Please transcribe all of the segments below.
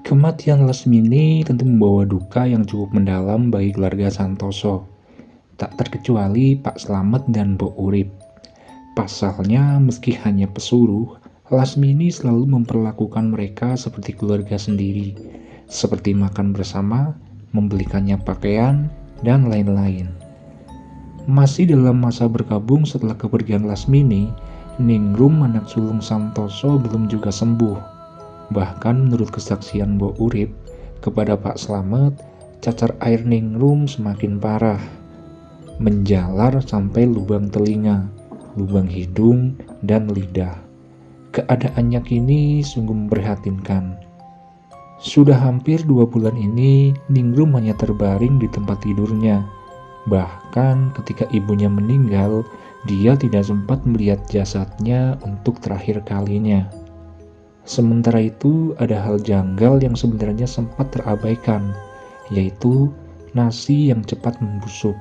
Kematian Lasmini tentu membawa duka yang cukup mendalam bagi keluarga Santoso, tak terkecuali Pak Slamet dan Mbok Urip. Pasalnya, meski hanya pesuruh, Lasmini selalu memperlakukan mereka seperti keluarga sendiri, seperti makan bersama, membelikannya pakaian, dan lain-lain. Masih dalam masa berkabung setelah kepergian Lasmini, Ningrum anak sulung Santoso belum juga sembuh. Bahkan menurut kesaksian Mbok Urip kepada Pak Slamet, cacar air Ningrum semakin parah, menjalar sampai lubang telinga, lubang hidung, dan lidah. Keadaannya kini sungguh memprihatinkan. Sudah hampir 2 bulan ini, Ningrum hanya terbaring di tempat tidurnya. Bahkan ketika ibunya meninggal, dia tidak sempat melihat jasadnya untuk terakhir kalinya. Sementara itu, ada hal janggal yang sebenarnya sempat terabaikan, yaitu nasi yang cepat membusuk.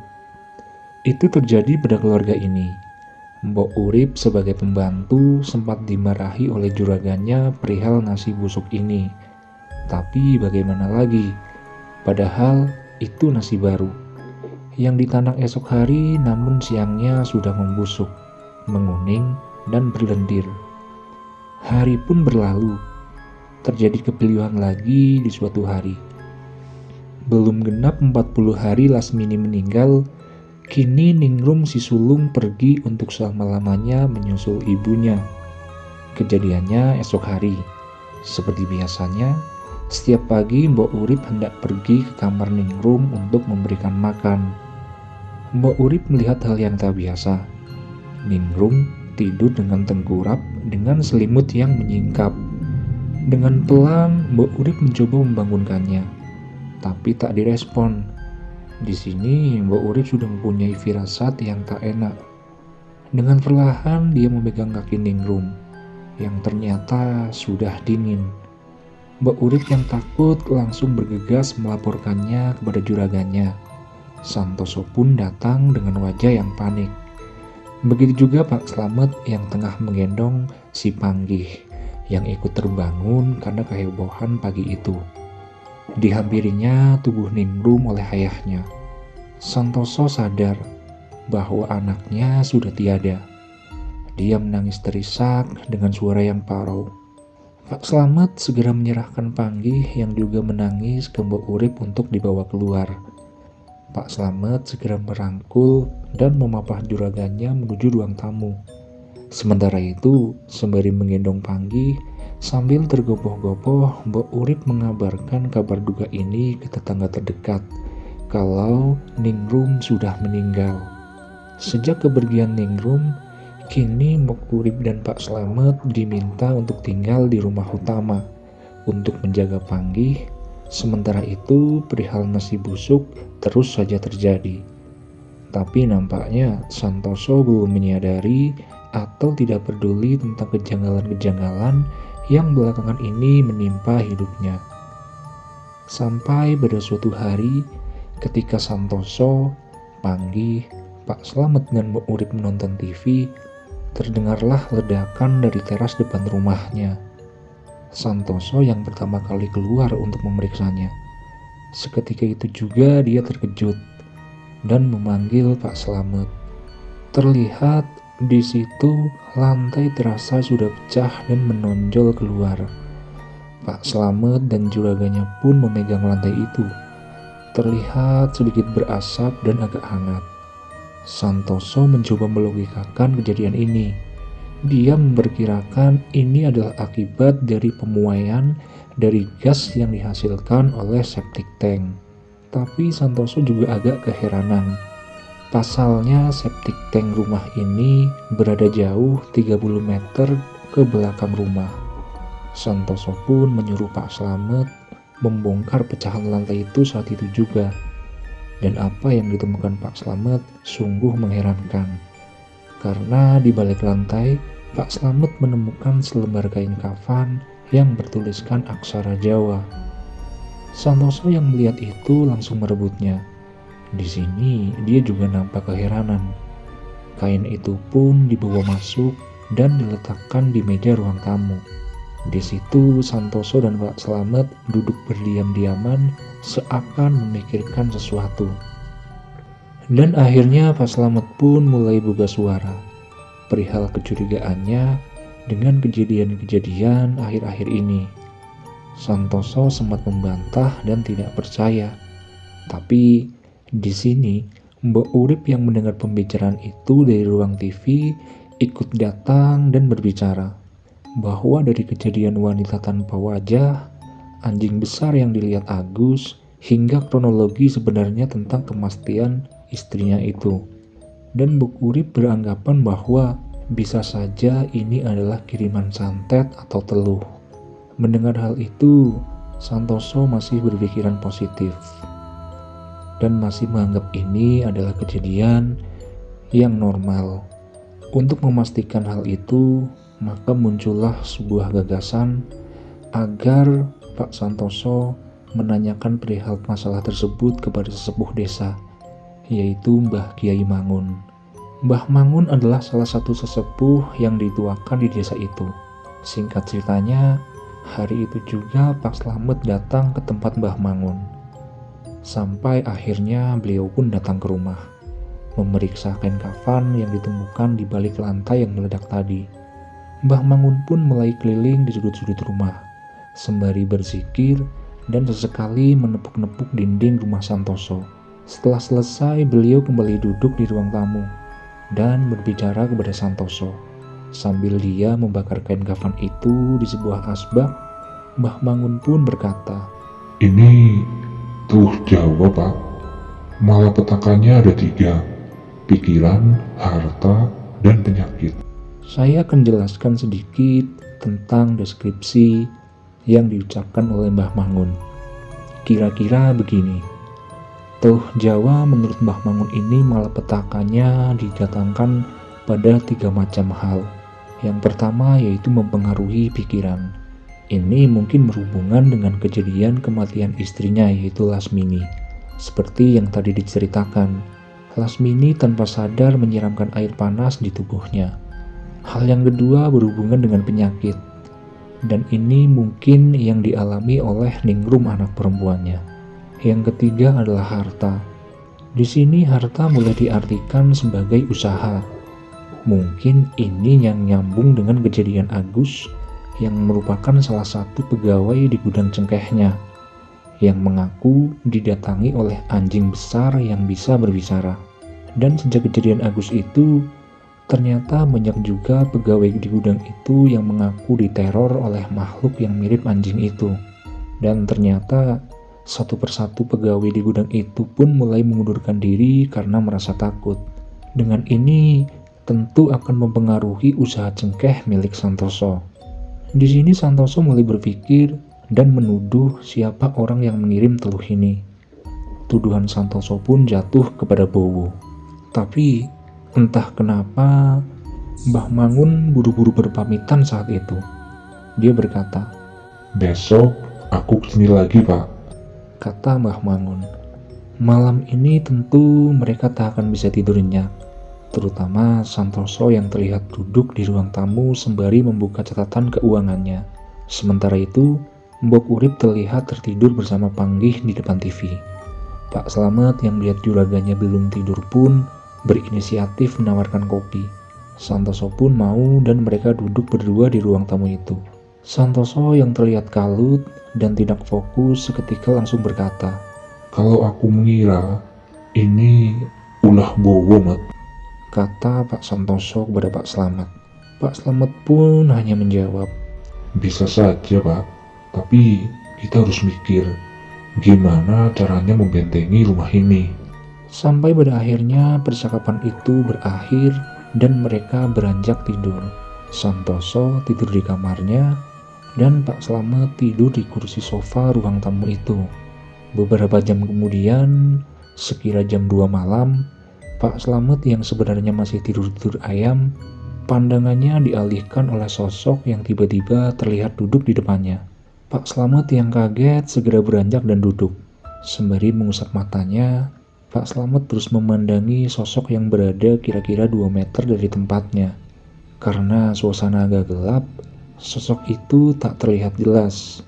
Itu terjadi pada keluarga ini. Mbok Urip sebagai pembantu sempat dimarahi oleh juragannya perihal nasi busuk ini. Tapi bagaimana lagi? Padahal itu nasi baru, yang ditanak esok hari namun siangnya sudah membusuk, menguning, dan berlendir. Hari pun berlalu, terjadi kepilihan lagi di suatu hari. Belum genap 40 hari Lasmini meninggal, kini Ningrum si sulung pergi untuk selama-lamanya menyusul ibunya. Kejadiannya esok hari. Seperti biasanya, setiap pagi Mbok Urip hendak pergi ke kamar Ningrum untuk memberikan makan. Mbok Urip melihat hal yang tak biasa. Ningrum tidur dengan tengkurap dengan selimut yang menyingkap. Dengan pelan, Mbok Urip mencoba membangunkannya, tapi tak direspon. Di sini, Mbok Urip sudah mempunyai firasat yang tak enak. Dengan perlahan, dia memegang kaki Ningrum, yang ternyata sudah dingin. Mbok Urip yang takut langsung bergegas melaporkannya kepada juragannya. Santoso pun datang dengan wajah yang panik. Begitu juga Pak Slamet yang tengah menggendong si Panggih yang ikut terbangun karena kehebohan pagi itu. Dihampirinya tubuh Ningrum oleh ayahnya. Santoso sadar bahwa anaknya sudah tiada. Dia menangis terisak dengan suara yang parau. Pak Slamet segera menyerahkan Panggih yang juga menangis ke Mbok Urip untuk dibawa keluar. Pak Slamet segera merangkul dan memapah juragannya menuju ruang tamu. Sementara itu, sembari menggendong Panggih, sambil tergopoh-gopoh, Mbok Urip mengabarkan kabar duka ini ke tetangga terdekat, kalau Ningrum sudah meninggal. Sejak kepergian Ningrum, kini Mbok Urip dan Pak Slamet diminta untuk tinggal di rumah utama, untuk menjaga Panggih. Sementara itu, perihal nasi busuk terus saja terjadi. Tapi nampaknya Santoso belum menyadari atau tidak peduli tentang kejanggalan-kejanggalan yang belakangan ini menimpa hidupnya. Sampai pada suatu hari, ketika Santoso, Panggih, Pak Slamet dan Mbok Urip menonton TV, terdengarlah ledakan dari teras depan rumahnya. Santoso yang pertama kali keluar untuk memeriksanya. Seketika itu juga dia terkejut dan memanggil Pak Slamet. Terlihat di situ lantai terasa sudah pecah dan menonjol keluar. Pak Slamet dan juragannya pun memegang lantai itu. Terlihat sedikit berasap dan agak hangat. Santoso mencoba melogikakan kejadian ini. Dia memperkirakan ini adalah akibat dari pemuaian dari gas yang dihasilkan oleh septic tank. Tapi Santoso juga agak keheranan. Pasalnya septic tank rumah ini berada jauh 30 meter ke belakang rumah. Santoso pun menyuruh Pak Slamet membongkar pecahan lantai itu saat itu juga. Dan apa yang ditemukan Pak Slamet sungguh mengherankan. Karena di balik lantai, Pak Slamet menemukan selembar kain kafan yang bertuliskan aksara Jawa. Santoso yang melihat itu langsung merebutnya. Di sini dia juga nampak keheranan. Kain itu pun dibawa masuk dan diletakkan di meja ruang tamu. Di situ Santoso dan Pak Slamet duduk berdiam-diaman seakan memikirkan sesuatu. Dan akhirnya Pak Slamet pun mulai buka suara perihal kecurigaannya dengan kejadian-kejadian akhir-akhir ini. Santoso sempat membantah dan tidak percaya. Tapi di sini Mbok Urip yang mendengar pembicaraan itu dari ruang TV ikut datang dan berbicara bahwa dari kejadian wanita tanpa wajah, anjing besar yang dilihat Agus, hingga kronologi sebenarnya tentang kematian istrinya itu. Dan Mbok Urip beranggapan bahwa bisa saja ini adalah kiriman santet atau teluh. Mendengar hal itu, Santoso masih berpikiran positif dan masih menganggap ini adalah kejadian yang normal. Untuk memastikan hal itu, maka muncullah sebuah gagasan agar Pak Santoso menanyakan perihal masalah tersebut kepada sesepuh desa, yaitu Mbah Kiai Mangun. Mbah Mangun adalah salah satu sesepuh yang dituakan di desa itu. Singkat ceritanya, hari itu juga Pak Slamet datang ke tempat Mbah Mangun. Sampai akhirnya beliau pun datang ke rumah, memeriksa kain kafan yang ditemukan di balik lantai yang meledak tadi. Mbah Mangun pun mulai keliling di sudut-sudut rumah, sembari berzikir dan sesekali menepuk-nepuk dinding rumah Santoso. Setelah selesai, beliau kembali duduk di ruang tamu dan berbicara kepada Santoso. Sambil dia membakar kain kafan itu di sebuah asbak, Mbah Mangun pun berkata, "Ini tuh Jawa, Pak. Malapetakannya ada 3, pikiran, harta, dan penyakit." Saya akan jelaskan sedikit tentang deskripsi yang diucapkan oleh Mbah Mangun. Kira-kira begini. Tuh Jawa menurut Mbah Mangun ini malapetakannya didatangkan pada 3 macam hal. Yang pertama yaitu mempengaruhi pikiran. Ini mungkin berhubungan dengan kejadian kematian istrinya yaitu Lasmini. Seperti yang tadi diceritakan, Lasmini tanpa sadar menyiramkan air panas di tubuhnya. Hal yang kedua berhubungan dengan penyakit, dan ini mungkin yang dialami oleh Ningrum anak perempuannya. Yang ketiga adalah harta. Di sini harta mulai diartikan sebagai usaha. Mungkin ini yang nyambung dengan kejadian Agus yang merupakan salah satu pegawai di gudang cengkehnya, yang mengaku didatangi oleh anjing besar yang bisa berbicara. Dan sejak kejadian Agus itu, ternyata banyak juga pegawai di gudang itu yang mengaku diteror oleh makhluk yang mirip anjing itu. Dan ternyata satu persatu pegawai di gudang itu pun mulai mengundurkan diri karena merasa takut. Dengan ini tentu akan mempengaruhi usaha cengkeh milik Santoso. Di sini Santoso mulai berpikir dan menuduh siapa orang yang mengirim teluh ini. Tuduhan Santoso pun jatuh kepada Bowo. Tapi entah kenapa Mbah Mangun buru-buru berpamitan saat itu. Dia berkata, "Besok aku kesini lagi, Pak." Kata Mbah Mangun. Malam ini tentu mereka tak akan bisa tidur nyenyak, terutama Santoso yang terlihat duduk di ruang tamu sembari membuka catatan keuangannya. Sementara itu, Mbok Urip terlihat tertidur bersama Panggih di depan TV. Pak Slamet yang melihat juraganya belum tidur pun berinisiatif menawarkan kopi. Santoso pun mau dan mereka duduk berdua di ruang tamu itu. Santoso yang terlihat kalut dan tidak fokus seketika langsung berkata, "Kalau aku mengira ini ulah Bowo, Mat." Kata Pak Santoso kepada Pak Slamet. Pak Slamet pun hanya menjawab, "Bisa saja, Pak. Tapi kita harus mikir gimana caranya membentengi rumah ini." Sampai pada akhirnya percakapan itu berakhir dan mereka beranjak tidur. Santoso tidur di kamarnya dan Pak Slamet tidur di kursi sofa ruang tamu itu. Beberapa jam kemudian, sekira jam 2 malam, Pak Slamet yang sebenarnya masih tidur-tidur ayam Pandangannya dialihkan oleh sosok yang tiba-tiba terlihat duduk di depannya. Pak Slamet yang kaget segera beranjak dan duduk. Sembari mengusap matanya, Pak Slamet terus memandangi sosok yang berada kira-kira 2 meter dari tempatnya. Karena suasana agak gelap, sosok itu tak terlihat jelas.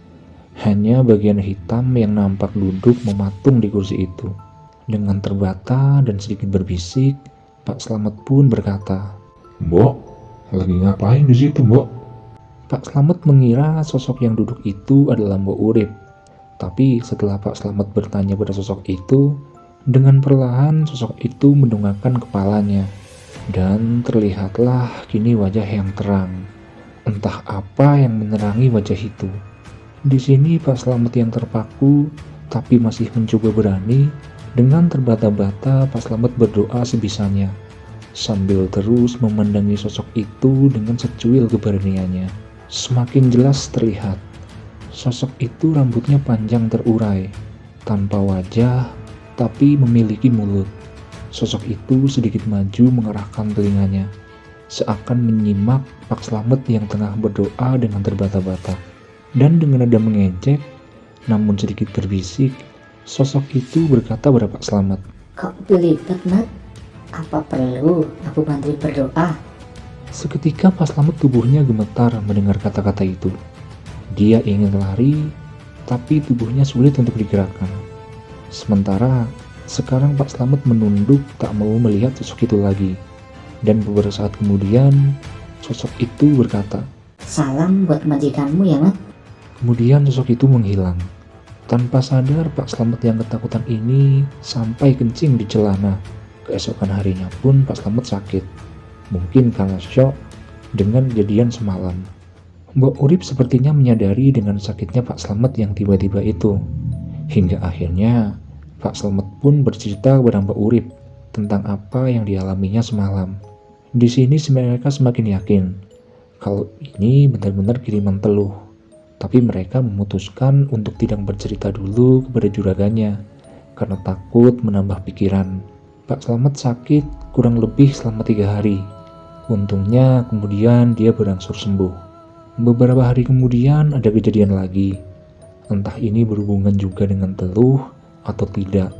Hanya bagian hitam yang nampak duduk mematung di kursi itu. Dengan terbata dan sedikit berbisik, Pak Slamet pun berkata, "Mbok, lagi ngapain di situ, Mbok?" Pak Slamet mengira sosok yang duduk itu adalah Mbok Urip. Tapi setelah Pak Slamet bertanya pada sosok itu, dengan perlahan sosok itu mendongakkan kepalanya. Dan terlihatlah kini wajah yang terang. Entah apa yang menerangi wajah itu. Di sini Pak Slamet yang terpaku, tapi masih mencoba berani. Dengan terbata-bata Pak Slamet berdoa sebisanya, sambil terus memandangi sosok itu dengan secuil keberaniannya. Semakin jelas terlihat, sosok itu rambutnya panjang terurai, tanpa wajah, tapi memiliki mulut. Sosok itu sedikit maju mengerahkan telinganya, seakan menyimak Pak Slamet yang tengah berdoa dengan terbata-bata. Dan dengan nada mengejek, namun sedikit berbisik, sosok itu berkata pada Pak Slamet, "Kok belibet, Mat? Apa perlu aku bantuin berdoa?" Seketika Pak Slamet tubuhnya gemetar mendengar kata-kata itu. Dia ingin lari, tapi tubuhnya sulit untuk digerakkan. Sementara sekarang Pak Slamet menunduk tak mau melihat sosok itu lagi. Dan beberapa saat kemudian, sosok itu berkata, "Salam buat majikanmu ya, Mat." Kemudian sosok itu menghilang. Tanpa sadar Pak Slamet yang ketakutan ini sampai kencing di celana. Keesokan harinya pun Pak Slamet sakit. Mungkin karena syok dengan kejadian semalam. Mbok Urip sepertinya menyadari dengan sakitnya Pak Slamet yang tiba-tiba itu. Hingga akhirnya Pak Slamet pun bercerita kepada Mbok Urip tentang apa yang dialaminya semalam. Di sini mereka semakin yakin kalau ini benar-benar kiriman teluh. Tapi mereka memutuskan untuk tidak bercerita dulu kepada juragannya karena takut menambah pikiran. Pak Slamet sakit kurang lebih selama 3 hari. Untungnya kemudian dia berangsur sembuh. Beberapa hari kemudian ada kejadian lagi. Entah ini berhubungan juga dengan teluh atau tidak.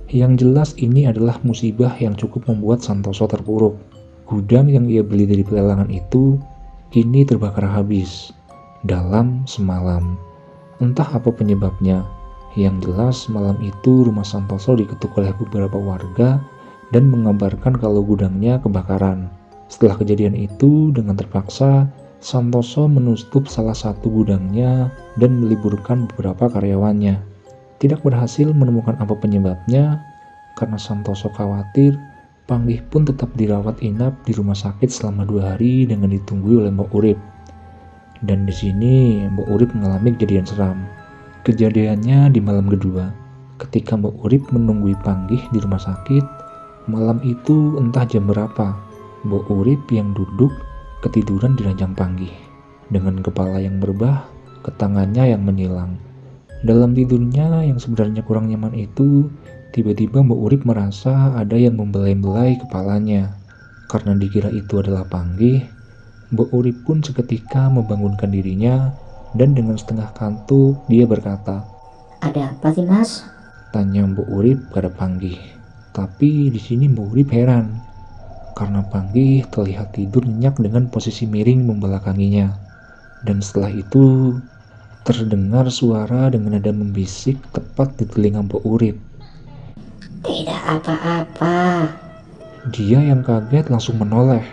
Yang jelas ini adalah musibah yang cukup membuat Santoso terpuruk. Gudang yang ia beli dari pelelangan itu kini terbakar habis dalam semalam. Entah apa penyebabnya. Yang jelas malam itu rumah Santoso diketuk oleh beberapa warga dan mengabarkan kalau gudangnya kebakaran. Setelah kejadian itu, dengan terpaksa Santoso menutup salah satu gudangnya dan meliburkan beberapa karyawannya. Tidak berhasil menemukan apa penyebabnya, karena Santoso khawatir, Panggih pun tetap dirawat inap di rumah sakit selama 2 hari dengan ditunggui oleh Mbok Urip. Dan di sini Mbok Urip mengalami kejadian seram. Kejadiannya di malam kedua, ketika Mbok Urip menunggui Panggih di rumah sakit. Malam itu entah jam berapa, Mbok Urip yang duduk ketiduran di ranjang Panggih, dengan kepala yang berbah, ke tangannya yang menyilang. Dalam tidurnya yang sebenarnya kurang nyaman itu, tiba-tiba Mbok Urip merasa ada yang membelai-belai kepalanya. Karena dikira itu adalah Panggih, Mbok Urip pun seketika membangunkan dirinya dan dengan setengah kantuk dia berkata, "Ada apa sih, Mas?" tanya Mbok Urip pada Panggih. Tapi di sini Mbok Urip heran karena Panggih terlihat tidur nyenyak dengan posisi miring membelakanginya. Dan setelah itu terdengar suara dengan nada membisik tepat di telinga Mbok Urip. "Tidak apa-apa." Dia yang kaget langsung menoleh,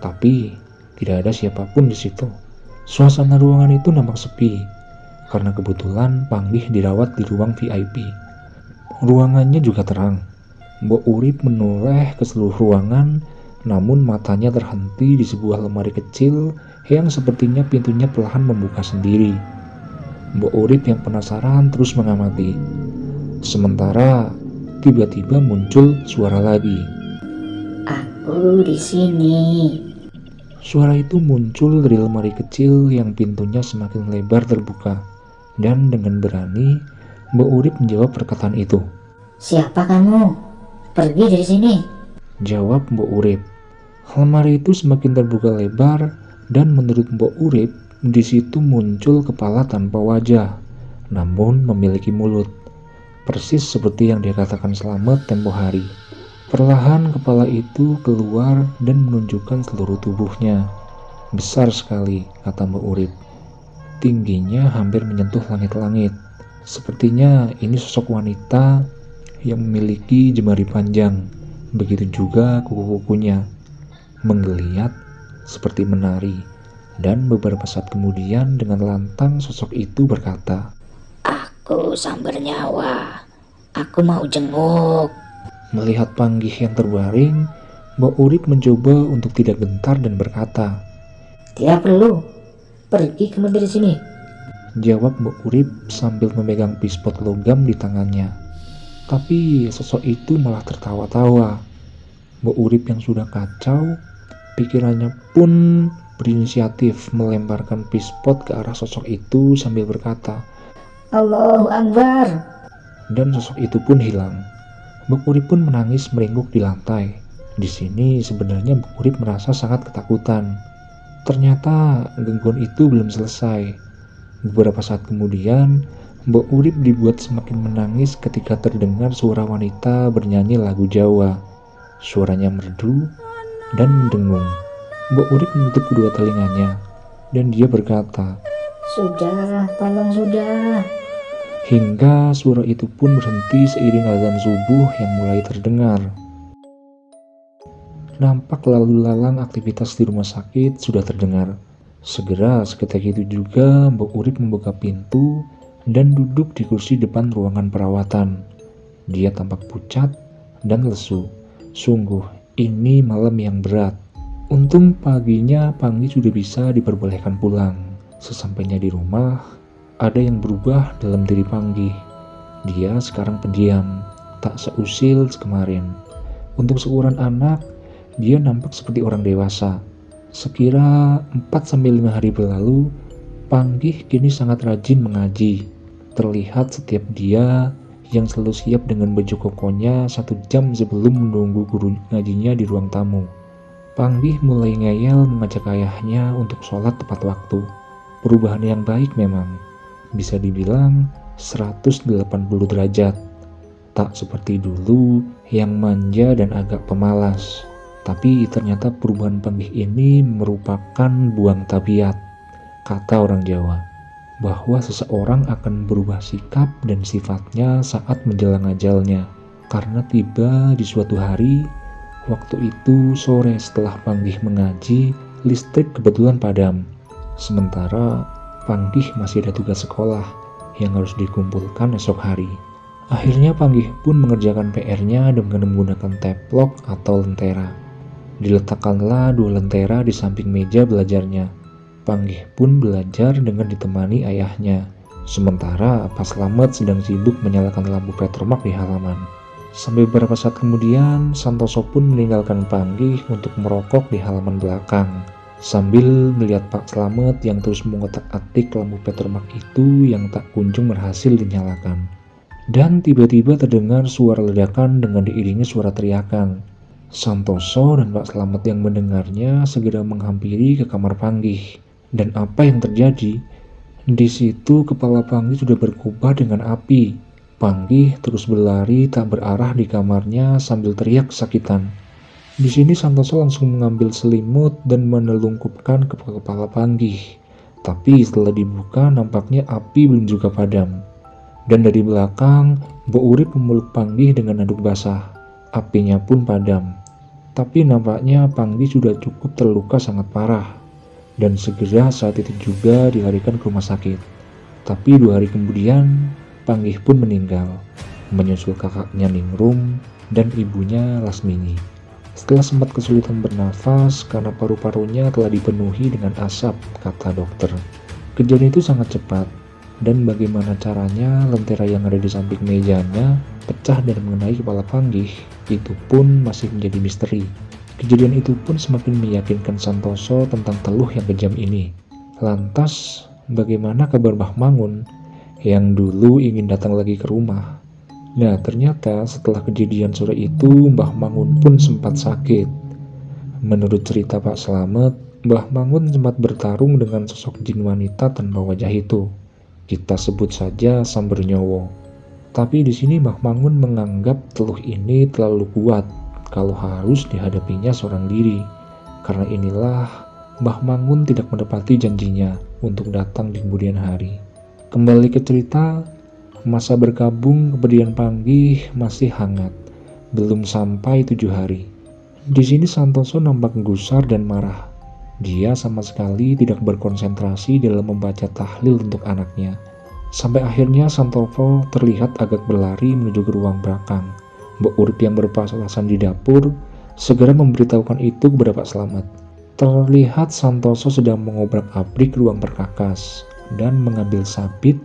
tapi tidak ada siapapun di situ. Suasana ruangan itu nampak sepi, karena kebetulan Panggih dirawat di ruang VIP. Ruangannya juga terang. Mbok Urip menoleh ke seluruh ruangan, namun matanya terhenti di sebuah lemari kecil yang sepertinya pintunya perlahan membuka sendiri. Mbok Urip yang penasaran terus mengamati. Sementara tiba-tiba muncul suara lagi. "Aku di sini." Suara itu muncul dari lemari kecil yang pintunya semakin lebar terbuka. Dan dengan berani, Mbok Urip menjawab perkataan itu. "Siapa kamu? Pergi dari sini." Jawab Mbok Urip. Lemari itu semakin terbuka lebar dan menurut Mbok Urip, di situ muncul kepala tanpa wajah, namun memiliki mulut. Persis seperti yang dikatakan Slamet tempo hari. Perlahan kepala itu keluar dan menunjukkan seluruh tubuhnya. Besar sekali, kata Mbok Urip. Tingginya hampir menyentuh langit-langit. Sepertinya ini sosok wanita yang memiliki jemari panjang. Begitu juga kuku-kukunya. Menggeliat seperti menari. Dan beberapa saat kemudian dengan lantang sosok itu berkata, Aku sambar nyawa. Aku mau jenguk. melihat Panggih yang terbaring, Mbok Urip mencoba untuk tidak gentar dan berkata, Tidak perlu. Pergi kamu dari sini. jawab Mbok Urip sambil memegang pispot logam di tangannya. Tapi sosok itu malah tertawa-tawa. Mbok Urip yang sudah kacau, pikirannya pun berinisiatif melemparkan pispot ke arah sosok itu sambil berkata, Allahu Akbar. dan sosok itu pun hilang. Mbok Urip pun menangis meringkuk di lantai. Di sini sebenarnya Mbok Urip merasa sangat ketakutan. Ternyata gangguan itu belum selesai. Beberapa saat kemudian, Mbok Urip dibuat semakin menangis ketika terdengar suara wanita bernyanyi lagu Jawa. Suaranya merdu dan mendengung. Mbok Urip menutup kedua telinganya, dan dia berkata, Sudah, tolong sudah. hingga suara itu pun berhenti seiring azan subuh yang mulai terdengar. Nampak lalu lalang aktivitas di rumah sakit sudah terdengar. Segera seketika itu juga Mbok Urip membuka pintu dan duduk di kursi depan ruangan perawatan. Dia tampak pucat dan lesu. Sungguh, ini malam yang berat. Untung paginya Panggih sudah bisa diperbolehkan pulang. Sesampainya di rumah, ada yang berubah dalam diri Panggih. Dia sekarang pendiam, tak seusil kemarin. Untuk seukuran anak, dia nampak seperti orang dewasa. Sekira 4-5 hari berlalu, Panggih kini sangat rajin mengaji. Terlihat setiap dia yang selalu siap dengan baju kokonya 1 jam sebelum menunggu guru ngajinya di ruang tamu. Panggih mulai ngeyel mengajak ayahnya untuk sholat tepat waktu. Perubahan yang baik memang. Bisa dibilang 180 derajat. Tak seperti dulu yang manja dan agak pemalas. Tapi ternyata perubahan Panggih ini merupakan buang tabiat. Kata orang Jawa, bahwa seseorang akan berubah sikap dan sifatnya saat menjelang ajalnya. Karena tiba di suatu hari, waktu itu sore setelah Panggih mengaji, listrik kebetulan padam. Sementara Panggih masih ada tugas sekolah yang harus dikumpulkan esok hari. Akhirnya Panggih pun mengerjakan PR-nya dengan menggunakan teplok atau lentera. Diletakkanlah 2 lentera di samping meja belajarnya. Panggih pun belajar dengan ditemani ayahnya. Sementara Pak Slamet sedang sibuk menyalakan lampu petromak di halaman. Sampai beberapa saat kemudian, Santoso pun meninggalkan Panggih untuk merokok di halaman belakang. Sambil melihat Pak Slamet yang terus mengotak-atik lampu petromak itu yang tak kunjung berhasil dinyalakan. Dan tiba-tiba terdengar suara ledakan dengan diiringi suara teriakan. Santoso dan Pak Slamet yang mendengarnya segera menghampiri ke kamar Panggih. Dan apa yang terjadi? Di situ kepala Panggih sudah berkobar dengan api. Panggih terus berlari tak berarah di kamarnya sambil teriak kesakitan. Di sini Santoso langsung mengambil selimut dan menelungkupkan ke kepala Panggih. Tapi setelah dibuka nampaknya api belum juga padam. Dan dari belakang, Mbok Urip memeluk Panggih dengan anduk basah. Apinya pun padam. Tapi nampaknya Panggih sudah cukup terluka sangat parah. Dan segera saat itu juga dilarikan ke rumah sakit. Tapi 2 hari kemudian, Panggih pun meninggal, menyusul kakaknya Ningrum dan ibunya Lasmini. Setelah sempat kesulitan bernafas karena paru-parunya telah dipenuhi dengan asap, kata dokter. Kejadian itu sangat cepat. Dan bagaimana caranya lentera yang ada di samping mejanya pecah dan mengenai kepala Panggih, itu pun masih menjadi misteri. Kejadian itu pun semakin meyakinkan Santoso tentang teluh yang kejam ini. Lantas, bagaimana kabar Mbah Mangun yang dulu ingin datang lagi ke rumah? Nah, ternyata setelah kejadian sore itu Mbah Mangun pun sempat sakit. Menurut cerita Pak Slamet, Mbah Mangun sempat bertarung dengan sosok jin wanita tanpa wajah itu. Kita sebut saja Sambernyowo. Tapi di sini Mbah Mangun menganggap teluh ini terlalu kuat kalau harus dihadapinya seorang diri. Karena inilah Mbah Mangun tidak menepati janjinya untuk datang di kemudian hari. Kembali ke cerita, masa berkabung kemudian panggih masih hangat. Belum sampai 7 hari. Di sini Santoso nampak gusar dan marah. Dia sama sekali tidak berkonsentrasi dalam membaca tahlil untuk anaknya. Sampai akhirnya Santoso terlihat agak berlari menuju ke ruang belakang. Mbok Urip yang berpapasan di dapur segera memberitahukan itu kepada Pak Slamet. Terlihat Santoso sedang mengobrak-abrik ruang perkakas dan mengambil sabit,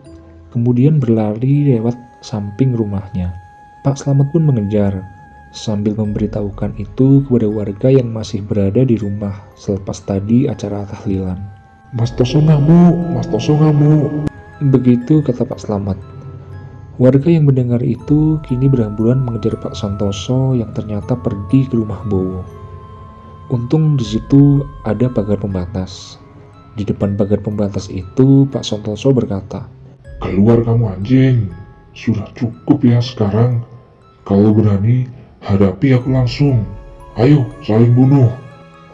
kemudian berlari lewat samping rumahnya. Pak Slamet pun mengejar, sambil memberitahukan itu kepada warga yang masih berada di rumah selepas tadi acara tahlilan. Mas Toso ngamuk, Mas Toso ngamuk. Begitu kata Pak Slamet. Warga yang mendengar itu kini berhamburan mengejar Pak Santoso yang ternyata pergi ke rumah Bowo. Untung di situ ada pagar pembatas. Di depan pagar pembatas itu Pak Santoso berkata, Keluar kamu anjing, sudah cukup ya sekarang. Kalau berani, hadapi aku langsung. Ayo, saling bunuh.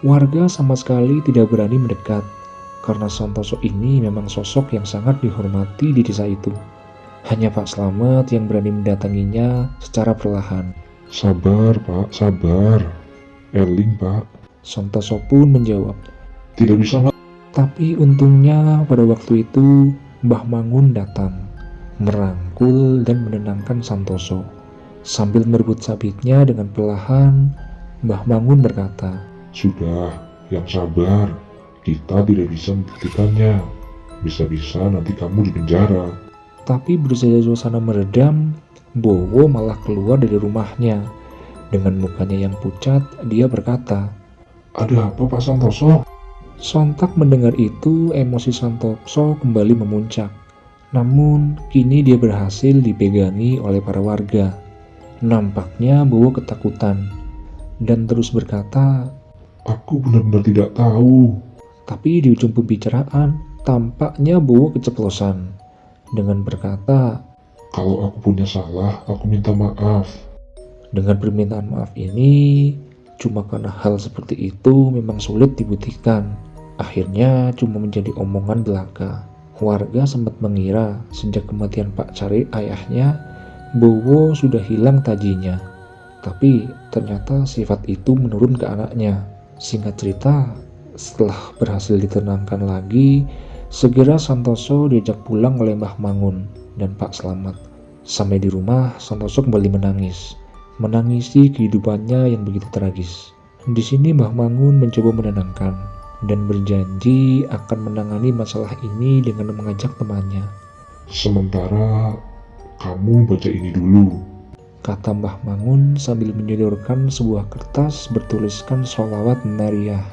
Warga sama sekali tidak berani mendekat, karena Santoso ini memang sosok yang sangat dihormati di desa itu. Hanya Pak Slamet yang berani mendatanginya secara perlahan. Sabar pak, sabar. Eling pak. Santoso pun menjawab. Tidak bisa mas. Tapi untungnya pada waktu itu Mbah Mangun datang, merangkul dan menenangkan Santoso. Sambil merebut sabitnya dengan perlahan, Mbah Mangun berkata, Sudah, yang sabar. Kita tidak bisa membuktikannya. Bisa-bisa nanti kamu di penjara. Tapi berusaha suasana meredam, Bowo malah keluar dari rumahnya. Dengan mukanya yang pucat, dia berkata, Ada apa Pak Santoso? Sontak mendengar itu, emosi Santoso kembali memuncak. Namun, kini dia berhasil dipegangi oleh para warga. Nampaknya Bowo ketakutan dan terus berkata, Aku benar-benar tidak tahu. tapi di ujung pembicaraan tampaknya Bowo keceplosan dengan berkata, Kalau aku punya salah, aku minta maaf. dengan permintaan maaf ini cuma karena hal seperti itu memang sulit dibuktikan. Akhirnya cuma menjadi omongan belaka. Warga sempat mengira sejak kematian Pak Cari ayahnya, Bowo sudah hilang tajinya. Tapi ternyata sifat itu menurun ke anaknya. Singkat cerita, setelah berhasil ditenangkan lagi, segera Santoso diajak pulang oleh Mbah Mangun dan Pak Slamet. Sampai di rumah, Santoso kembali menangis. Menangisi kehidupannya yang begitu tragis. Di sini Mbah Mangun mencoba menenangkan dan berjanji akan menangani masalah ini dengan mengajak temannya. Sementara kamu baca ini dulu. Kata Mbah Mangun sambil menyodorkan sebuah kertas bertuliskan sholawat Nariyah.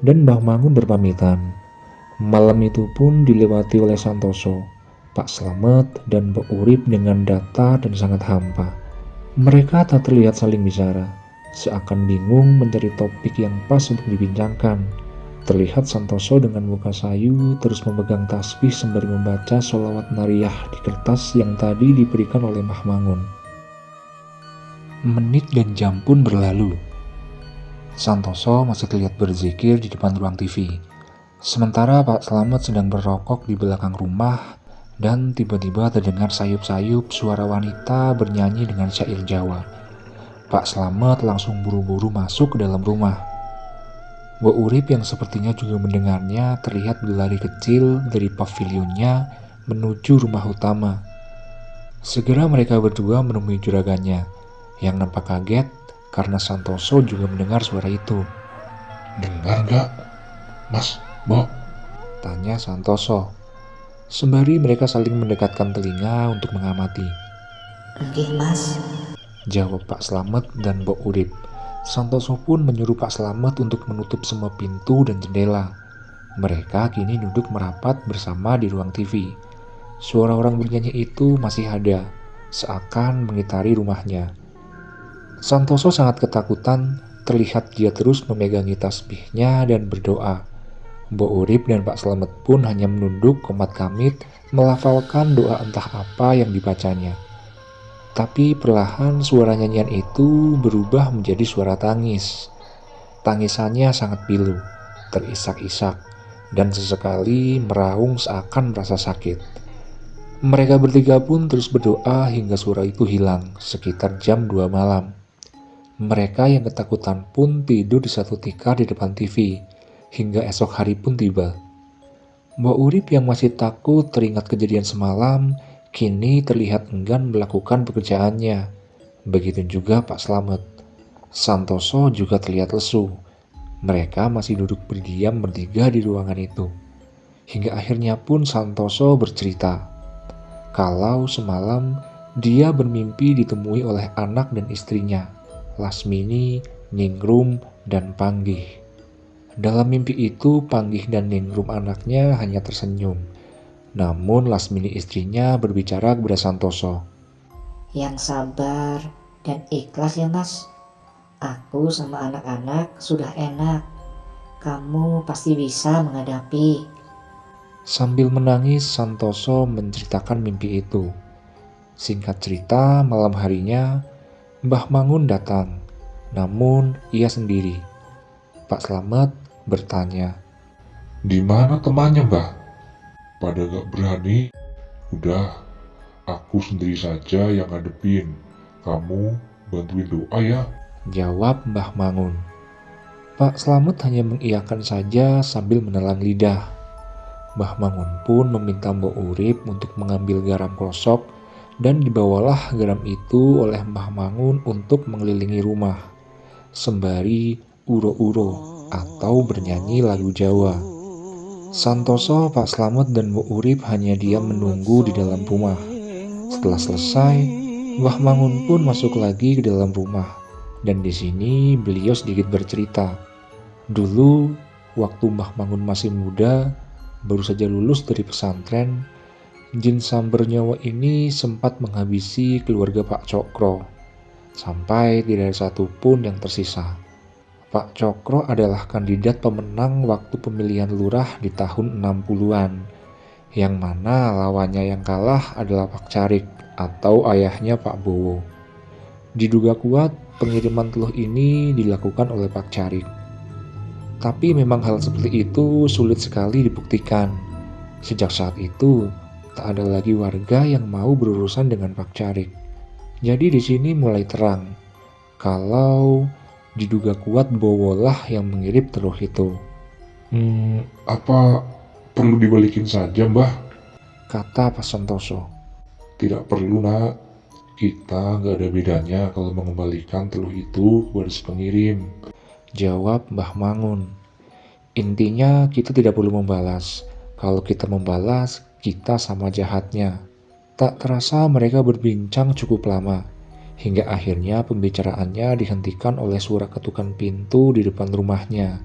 Dan Mbah Mangun berpamitan. Malam itu pun dilewati oleh Santoso, Pak Slamet, dan Mbok Urip dengan datar dan sangat hampa. Mereka tak terlihat saling bicara, seakan bingung mencari topik yang pas untuk dibincangkan. Terlihat Santoso dengan muka sayu terus memegang tasbih sembari membaca sholawat Nariyah di kertas yang tadi diberikan oleh Mbah Mangun. Menit dan jam pun berlalu. Santoso masih terlihat berzikir di depan ruang TV. Sementara Pak Slamet sedang berrokok di belakang rumah dan tiba-tiba terdengar sayup-sayup suara wanita bernyanyi dengan syair Jawa. Pak Slamet langsung buru-buru masuk ke dalam rumah. Mbok Urip yang sepertinya juga mendengarnya terlihat berlari kecil dari pavilionnya menuju rumah utama. Segera mereka berdua menemui juragannya yang nampak kaget karena Santoso juga mendengar suara itu. Dengar nggak? Mas, Mbok? Tanya Santoso. Sembari mereka saling mendekatkan telinga untuk mengamati. Oke mas. Jawab Pak Slamet dan Mbok Urip. Santoso pun menyuruh Pak Slamet untuk menutup semua pintu dan jendela. Mereka kini duduk merapat bersama di ruang TV. Suara orang bernyanyi itu masih ada, seakan mengitari rumahnya. Santoso sangat ketakutan Terlihat dia terus memegangi tasbihnya dan berdoa. Mbok Urip dan Pak Slamet pun hanya menunduk komat kamit melafalkan doa entah apa yang dibacanya. Tapi perlahan suara nyanyian itu berubah menjadi suara tangis. Tangisannya sangat pilu, terisak-isak, dan sesekali meraung seakan merasa sakit. Mereka bertiga pun terus berdoa hingga suara itu hilang sekitar jam 2 malam. Mereka yang ketakutan pun tidur di satu tikar di depan TV, hingga esok hari pun tiba. Mbak Urip yang masih takut teringat kejadian semalam, kini terlihat enggan melakukan pekerjaannya. Begitu juga Pak Slamet. Santoso juga terlihat lesu. Mereka masih duduk berdiam bertiga di ruangan itu. Hingga akhirnya pun Santoso bercerita kalau semalam dia bermimpi ditemui oleh anak dan istrinya, Lasmini, Ningrum, dan Panggih. Dalam mimpi itu, Panggih dan Ningrum anaknya hanya tersenyum. Namun Lasmini istrinya berbicara kepada Santoso. Yang sabar dan ikhlas ya Mas. Aku sama anak-anak sudah enak. Kamu pasti bisa menghadapi. Sambil menangis, Santoso menceritakan mimpi itu. Singkat cerita, malam harinya, Mbah Mangun datang. Namun, ia sendiri. Pak Slamet bertanya, Di mana temannya, Mbah? Pada gak berani? Udah, aku sendiri saja yang ngadepin. Kamu bantuin doa ya. jawab Mbah Mangun. Pak Slamet hanya mengiyakan saja sambil menelan lidah. Mbah Mangun pun meminta Mbok Urip untuk mengambil garam krosok dan dibawalah garam itu oleh Mbah Mangun untuk mengelilingi rumah, sembari uro-uro atau bernyanyi lagu Jawa. Santoso, Pak Slamet, dan Mbok Urip hanya diam menunggu di dalam rumah. Setelah selesai, Mbah Mangun pun masuk lagi ke dalam rumah, dan di sini beliau sedikit bercerita. Dulu, waktu Mbah Mangun masih muda, baru saja lulus dari pesantren, jin samber nyawa ini sempat menghabisi keluarga Pak Cokro, sampai tidak ada satupun yang tersisa. Pak Cokro adalah kandidat pemenang waktu pemilihan lurah di tahun 60-an, yang mana lawannya yang kalah adalah Pak Carik atau ayahnya Pak Bowo. Diduga kuat pengiriman teluh ini dilakukan oleh Pak Carik. Tapi memang hal seperti itu sulit sekali dibuktikan. Sejak saat itu, tak ada lagi warga yang mau berurusan dengan Pak Carik. Jadi di sini mulai terang kalau diduga kuat Bowolah yang mengirim teluh itu. Apa perlu dibalikin saja, Mbah? Kata Pak Santoso. Tidak perlu, nak. Kita nggak ada bedanya kalau mengembalikan teluh itu kepada si pengirim. Jawab Mbah Mangun. Intinya kita tidak perlu membalas. Kalau kita membalas, kita sama jahatnya. Tak terasa mereka berbincang cukup lama, hingga akhirnya pembicaraannya dihentikan oleh suara ketukan pintu di depan rumahnya.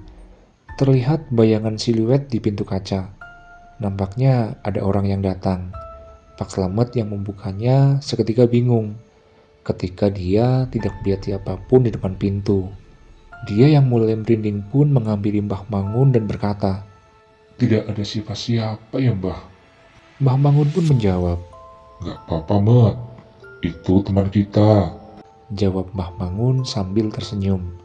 Terlihat bayangan siluet di pintu kaca. Nampaknya ada orang yang datang. Pak Slamet yang membukanya seketika bingung, ketika dia tidak melihat siapapun di depan pintu. Dia yang mulai merinding pun menghampiri Mbah Mangun dan berkata, Tidak ada siapa-siapa ya, Mbah? Mbah Mangun pun menjawab, Gak apa-apa, Mat. Itu teman kita. jawab Mbah Mangun sambil tersenyum.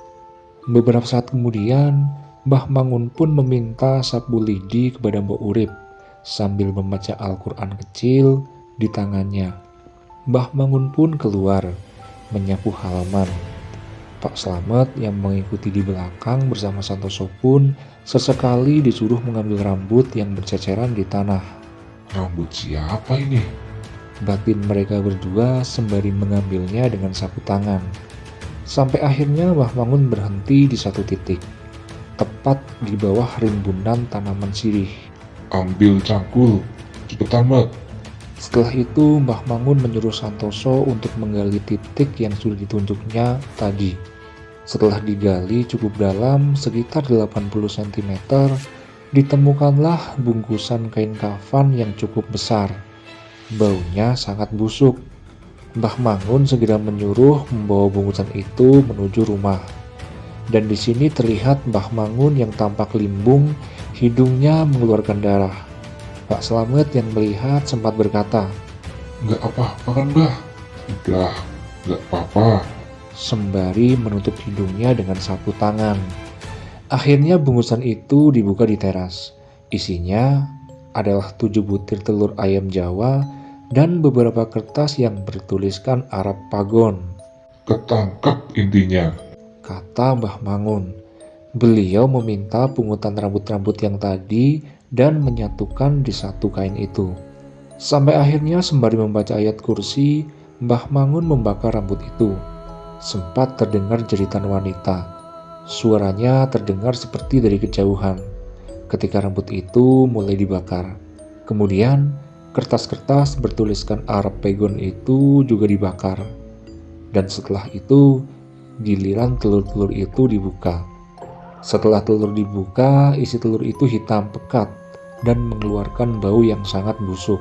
Beberapa saat kemudian, Mbah Mangun pun meminta sapu lidi kepada Mbok Urip sambil membaca Al-Quran kecil di tangannya. Mbah Mangun pun keluar, menyapu halaman. Pak Slamet yang mengikuti di belakang bersama Santoso pun sesekali disuruh mengambil rambut yang berceceran di tanah. Rambut siapa ini? Batin mereka berdua sembari mengambilnya dengan sapu tangan. Sampai akhirnya Mbah Mangun berhenti di satu titik, tepat di bawah rimbunan tanaman sirih. Ambil cangkul. Cepetan, Mat. Setelah itu Mbah Mangun menyuruh Santoso untuk menggali titik yang sudah ditunjuknya tadi. Setelah digali cukup dalam sekitar 80 cm, ditemukanlah bungkusan kain kafan yang cukup besar. Baunya sangat busuk. Mbah Mangun segera menyuruh membawa bungkusan itu menuju rumah. Dan di sini terlihat Mbah Mangun yang tampak limbung, hidungnya mengeluarkan darah. Pak Slamet yang melihat sempat berkata, Nggak apa-apa kan, Mbah? Udah, nggak apa-apa. sembari menutup hidungnya dengan sapu tangan. Akhirnya bungkusan itu dibuka di teras. Isinya adalah 7 butir telur ayam Jawa dan beberapa kertas yang bertuliskan Arab Pagon, Ketangkap intinya. kata Mbah Mangun. Beliau meminta pungutan rambut-rambut yang tadi dan menyatukan di satu kain itu. Sampai akhirnya sembari membaca ayat kursi, Mbah Mangun membakar rambut itu. Sempat terdengar jeritan wanita. Suaranya terdengar seperti dari kejauhan ketika rambut itu mulai dibakar. Kemudian, kertas-kertas bertuliskan Arab Pagon itu juga dibakar. Dan setelah itu, giliran telur-telur itu dibuka. Setelah telur dibuka, isi telur itu hitam pekat dan mengeluarkan bau yang sangat busuk.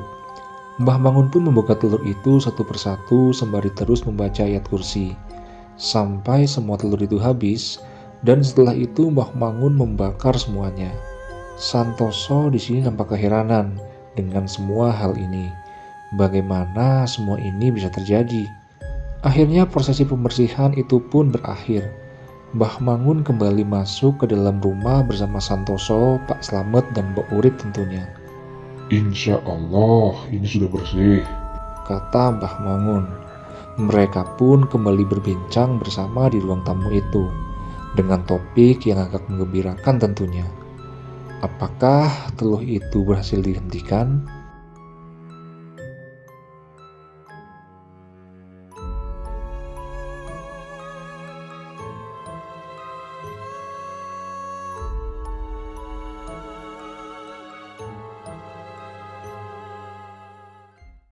Mbah Mangun pun membuka telur itu satu persatu sembari terus membaca ayat kursi. Sampai semua telur itu habis, dan setelah itu Mbah Mangun membakar semuanya. Santoso di sini nampak keheranan dengan semua hal ini. Bagaimana semua ini bisa terjadi? Akhirnya prosesi pembersihan itu pun berakhir. Mbah Mangun kembali masuk ke dalam rumah bersama Santoso, Pak Slamet, dan Mbok Urip tentunya. Insya Allah ini sudah bersih. Kata Mbah Mangun. Mereka pun kembali berbincang bersama di ruang tamu itu, dengan topik yang agak menggembirakan tentunya. Apakah teluh itu berhasil dihentikan?